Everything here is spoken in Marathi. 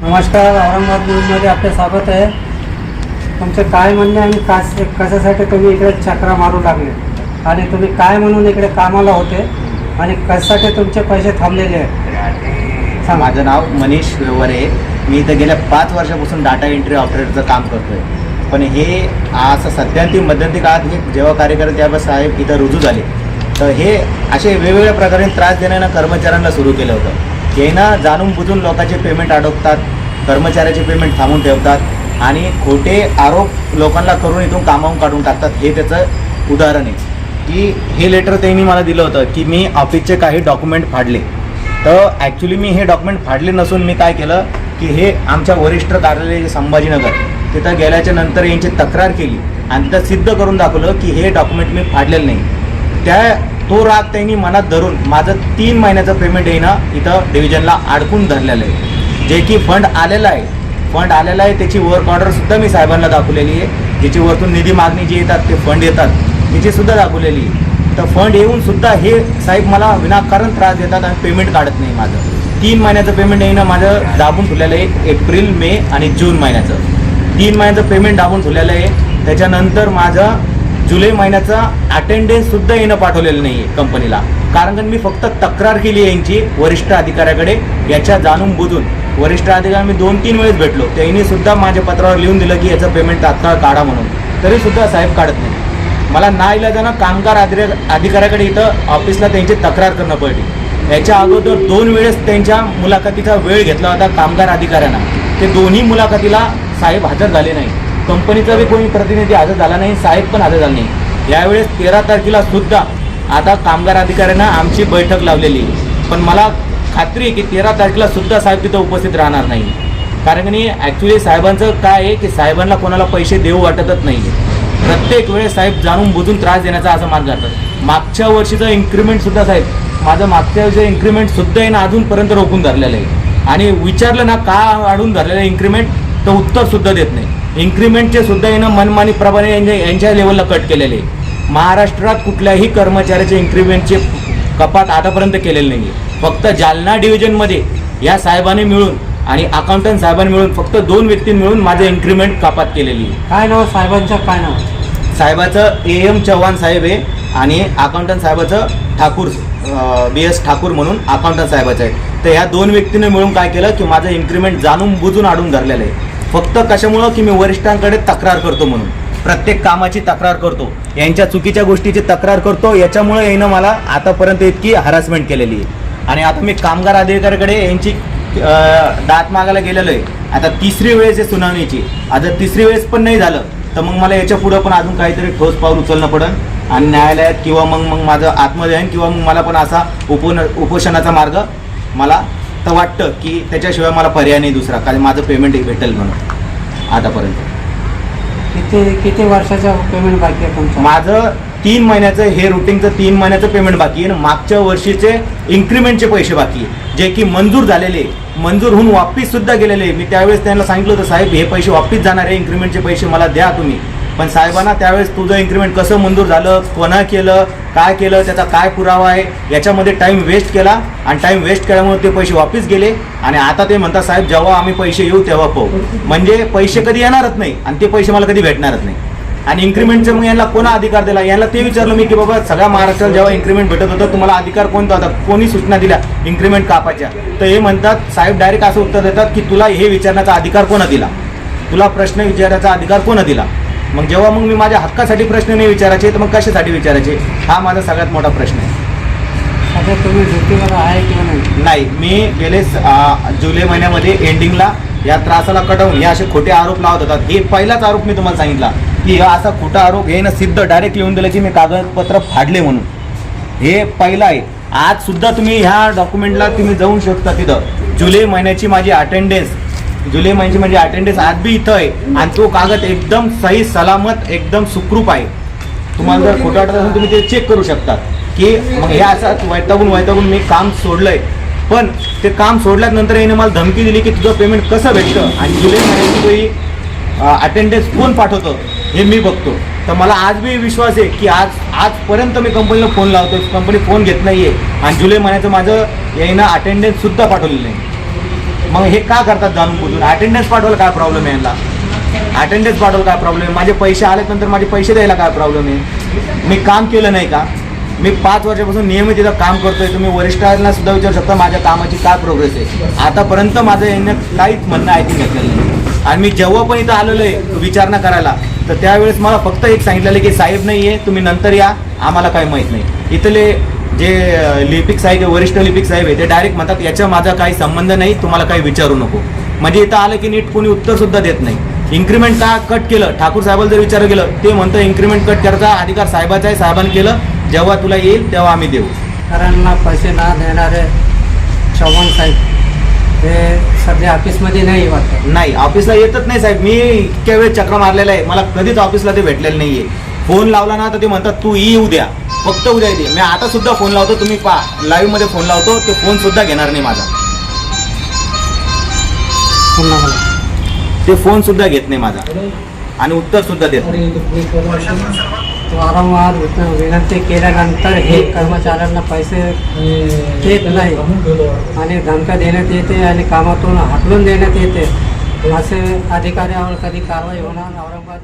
नमस्कार, औरंगाबाद न्यूजमध्ये आपले स्वागत आहे. तुमचं काय म्हणणं आणि कशासाठी तुम्ही इकडे चक्रा मारू लागले आणि तुम्ही काय म्हणून इकडे कामाला होते आणि कशासाठी तुमचे पैसे थांबलेले आहेत? माझं नाव मनीष व्यवहारे. मी इथं गेल्या 5 वर्षापासून डाटा एंट्री ऑपरेटरचं काम करतो आहे. पण हे असं सध्यांती मध्यंती काळात हे जेव्हा कार्यकर्ते त्यावेळेस साहेब इथं रुजू झाले तर हे असे वेगवेगळ्या प्रकारे त्रास देण्यानं कर्मचाऱ्यांना सुरू केलं होतं. यानं जाणून बुजून लोकांचे पेमेंट अडवतात, कर्मचाऱ्याचे पेमेंट थांबवून ठेवतात आणि खोटे आरोप लोकांना करून इथून कामावून काढून टाकतात. हे त्याचं उदाहरण आहे की हे लेटर त्यांनी मला दिलं होतं की मी ऑफिसचे काही डॉक्युमेंट फाडले. तर ॲक्च्युली मी हे डॉक्युमेंट फाडले नसून मी काय केलं की हे आमच्या वरिष्ठ कार्यालय संभाजीनगर तिथं गेल्याच्या नंतर यांची तक्रार केली आणि तिथं सिद्ध करून दाखवलं की हे डॉक्युमेंट मी फाडलेलं नाही. तो राग त्यांनी मनात धरून माझं 3 महिन्याचं पेमेंट येणं इथं डिव्हिजनला अडकून धरलेलं आहे. जे की फंड आलेला आहे त्याची वर्क ऑर्डरसुद्धा मी साहेबांना दाखवलेली आहे. ज्याची वरतून निधी मागणी जी येतात ते फंड येतात त्याचीसुद्धा दाखवलेली आहे. तर फंड येऊनसुद्धा हे साहेब मला विनाकारण त्रास देतात आणि पेमेंट काढत नाही. माझं 3 महिन्याचं पेमेंट येणं माझं दाबून ठेवलेलं आहे. एप्रिल, मे आणि जून महिन्याचं 3 महिन्याचं पेमेंट दाबून ठेवलेलं आहे. त्याच्यानंतर माझं जुलै महिन्याचा अटेंडन्ससुद्धा येणं पाठवलेलं नाही आहे कंपनीला. कारण मी फक्त तक्रार केली आहे यांची वरिष्ठ अधिकाऱ्याकडे. याच्या जाणून बुजून वरिष्ठ अधिकारी मी 2-3 वेळेस भेटलो. त्यांनीसुद्धा माझ्या पत्रावर लिहून दिलं की याचं पेमेंट तात्काळ काढा म्हणून. तरीसुद्धा साहेब काढत नाही. मला नाईलाजानं कामगार अधिकाऱ्याकडे इथं ऑफिसला त्यांची तक्रार करणं पडली. याच्या अगोदर 2 वेळेस त्यांच्या मुलाखतीचा वेळ घेतला होता कामगार अधिकाऱ्यांना. ते दोन्ही मुलाखतीला साहेब हजर झाले नाही. कंपनीचा बी कोणी प्रतिनिधी हजर झाला नाही, साहेब पण हजर झाला नाही. यावेळेस 13 तारखेला सुद्धा आता कामगार अधिकाऱ्यांना आमची बैठक लावलेली आहे. पण मला खात्री आहे की 13 तारखेला सुद्धा साहेब तिथं उपस्थित राहणार नाही. कारण की ॲक्च्युली साहेबांचं काय आहे की साहेबांना कोणाला पैसे देऊ वाटतच नाही आहे. प्रत्येक वेळेस साहेब जाणून बुजून त्रास देण्याचा असं मार्ग करतात. मागच्या वर्षीचं इन्क्रीमेंटसुद्धा साहेब माझं मागच्या वर्षीचं इन्क्रीमेंटसुद्धा आहे ना अजूनपर्यंत रोखून धरलेलं आहे. आणि विचारलं ना का वाढून धरलेलं आहे इन्क्रीमेंट तर उत्तरसुद्धा देत नाही. इन्क्रीमेंटचे सुद्धा येणं मनमानी प्रमाणे यांच्या लेवलला कट केलेले आहे. महाराष्ट्रात कुठल्याही कर्मचाऱ्याचे इन्क्रीमेंटचे कपात आतापर्यंत केलेले नाही आहे. फक्त जालना डिव्हिजनमध्ये या साहेबांनी मिळून आणि अकाउंटंट साहेबांनी मिळून फक्त 2 व्यक्तींनी मिळून माझं इन्क्रीमेंट कपात केलेली आहे. काय नाव साहेबांचं? काय नाव साहेबाचं AM चव्हाण साहेब आहे आणि अकाउंटंट साहेबाचं ठाकूर BS ठाकूर म्हणून अकाउंटंट साहेबाचं आहे. तर ह्या 2 व्यक्तींनी मिळून काय केलं की माझं इन्क्रीमेंट जाणून बुजून अडून धरलेलं आहे. फक्त कशामुळं की मी वरिष्ठांकडे तक्रार करतो म्हणून. प्रत्येक कामाची तक्रार करतो, यांच्या चुकीच्या गोष्टीची तक्रार करतो. याच्यामुळे यानं मला आतापर्यंत इतकी हॅरासमेंट केलेली आहे. आणि आता मी कामगार अधिकाऱ्याकडे यांची दात मागायला गेलेलो आहे. आता 3री वेळेस आहे सुनावणीची. आता 3री वेळेस पण नाही झालं तर मग मला याच्या पुढं पण अजून काहीतरी ठोस पाऊल उचलणं पडेल आणि न्यायालयात किंवा मग माझं आत्महत्या आहे किंवा मग मला पण असा उपोषणाचा मार्ग मला तर वाटतं की त्याच्याशिवाय मला पर्याय नाही दुसरा, कारण माझं पेमेंट भेटेल म्हणून. आतापर्यंत किती वर्षाचं पेमेंट बाकी आहे तुमचं? माझं 3 महिन्याचं हे रुटीनचं 3 महिन्याचं पेमेंट बाकी आहे. मागच्या वर्षीचे इन्क्रीमेंटचे पैसे बाकी आहे जे की मंजूर झालेले, मंजूर होऊन वापिससुद्धा गेलेले. मी त्यावेळेस त्यांना सांगितलं होतं साहेब हे पैसे वापिस जाणार आहे, इन्क्रीमेंटचे पैसे मला द्या तुम्ही. पण साहेबांना त्यावेळेस तुझं इन्क्रीमेंट कसं मंजूर झालं, कोणा केलं, काय केलं, त्याचा काय पुरावा आहे, याच्यामध्ये टाईम वेस्ट केला आणि टाईम वेस्ट केल्यामुळे ते पैसे वापस गेले. आणि आता ते म्हणतात साहेब जेव्हा आम्ही पैसे येऊ तेव्हा पाहू. म्हणजे पैसे कधी येणारच नाही आणि ते पैसे मला कधी भेटणारच नाही. आणि इन्क्रीमेंटचं मग यांना कोणा अधिकार दिला, यांना ते विचारलं मी की बाबा सगळ्या महाराष्ट्रात जेव्हा इन्क्रीमेंट भेटत होतं तुम्हाला अधिकार कोणता होता, कोणी सूचना दिल्या इन्क्रीमेंट कापायच्या. तर हे म्हणतात साहेब डायरेक्ट असं उत्तर देतात की तुला हे विचारण्याचा अधिकार कोणा दिला, तुला प्रश्न विचारण्याचा अधिकार कोणा दिला. मग जेव्हा मग मी माझ्या हक्कासाठी प्रश्न नाही विचारायचे तर मग कशासाठी विचारायचे, हा माझा सगळ्यात मोठा प्रश्न आहे. आता तुम्ही ड्युटीवर आहे किंवा नाही? नाही, मी गेले जुलै महिन्यामध्ये एंडिंगला या त्रासाला कटवून हे असे खोटे आरोप लावत होतात. हे पहिलाच आरोप मी तुम्हाला सांगितला की हा असा खोटा आरोप हे ना सिद्ध डायरेक्ट लिहून दिलं की मी कागदपत्र फाडले म्हणून. हे पहिलं आहे. आज सुद्धा तुम्ही ह्या डॉक्युमेंटला तुम्ही जाऊन शकता. तिथं जुलै महिन्याची माझी अटेंडन्स आज बी इथं आहे आणि तो कागद एकदम सही सलामत एकदम सुखरूप आहे. तुम्हाला जर खोटं वाटत असेल तुम्ही ते चेक करू शकता की मग हे असं वैतागून मी काम सोडलंय. पण ते काम सोडल्यानंतर याने मला धमकी दिली की तुझं पेमेंट कसं भेटतं आणि जुलै महिन्याची तोही अटेंडन्स कोण पाठवतं हे मी बघतो. तर मला आज बी विश्वास आहे की आजपर्यंत मी कंपनीला फोन लावतो, कंपनी फोन घेत नाही आहे आणि जुलै महिन्याचं माझं यानं अटेंडन्ससुद्धा पाठवलेलं नाही. मग हे का करतात जाणून बुजून? अटेंडन्स पाठवायला काय प्रॉब्लेम आहे यांना? अटेंडन्स पाठवायला काय प्रॉब्लेम आहे? माझे पैसे आल्यानंतर माझे पैसे द्यायला काय प्रॉब्लेम आहे? मी काम केलं नाही का? मी 5 वर्षापासून नियमित इथं काम करतोय. तुम्ही वरिष्ठांना सुद्धा विचारू शकता माझ्या कामाची काय प्रोग्रेस आहे. आतापर्यंत माझं यांनी काहीच म्हणणं ऐकून घेतलेलं नाही. आणि मी जेव्हा पण इथं आलेलो आहे विचारणा करायला, तर त्यावेळेस मला फक्त एक सांगितलेलं की साहेब नाही आहे, तुम्ही नंतर या, आम्हाला काही माहीत नाही. इथले जे लिपिक साहेब आहे, वरिष्ठ लिपिक साहेब आहे, ते डायरेक्ट म्हणतात याचा माझा काही संबंध नाही, तुम्हाला काही विचारू नको. म्हणजे इथं आलं की नीट कोणी उत्तरसुद्धा देत नाही. इन्क्रीमेंट का कट केलं, ठाकूर साहेबाला जर विचारलं गेलं ते म्हणतं इन्क्रीमेंट कट करायचा अधिकार साहेबाचा आहे, साहेबांनी केलं, जेव्हा तुला येईल तेव्हा आम्ही देऊ. शेतकऱ्यांना पैसे ना देणारे चव्हाण साहेब हे सध्या ऑफिसमध्ये नाही वाटतं. नाही, ऑफिसला येतच नाही साहेब. मी इतक्या वेळ चक्र मारलेला आहे, मला कधीच ऑफिसला ते भेटलेलं नाहीये. फोन लावला ना तर ते म्हणतात तू उद्या, फक्त उद्या येते. मी आता सुद्धा फोन लावतो, तुम्ही पहा लाईव्ह मध्ये फोन लावतो, ते फोन सुद्धा घेणार नाही माझा. पुन्हा मला ते फोन सुद्धा घेत नाही माझा आणि उत्तर सुद्धा देत नाही. वारंवार विनंती केल्यानंतर हे कर्मचाऱ्यांना पैसे देत नाही आणि धमक्या देण्यात येते आणि कामातून हाकलून देण्यात येते. असे अधिकाऱ्यावर कधी कारवाई होणार? औरंगाबाद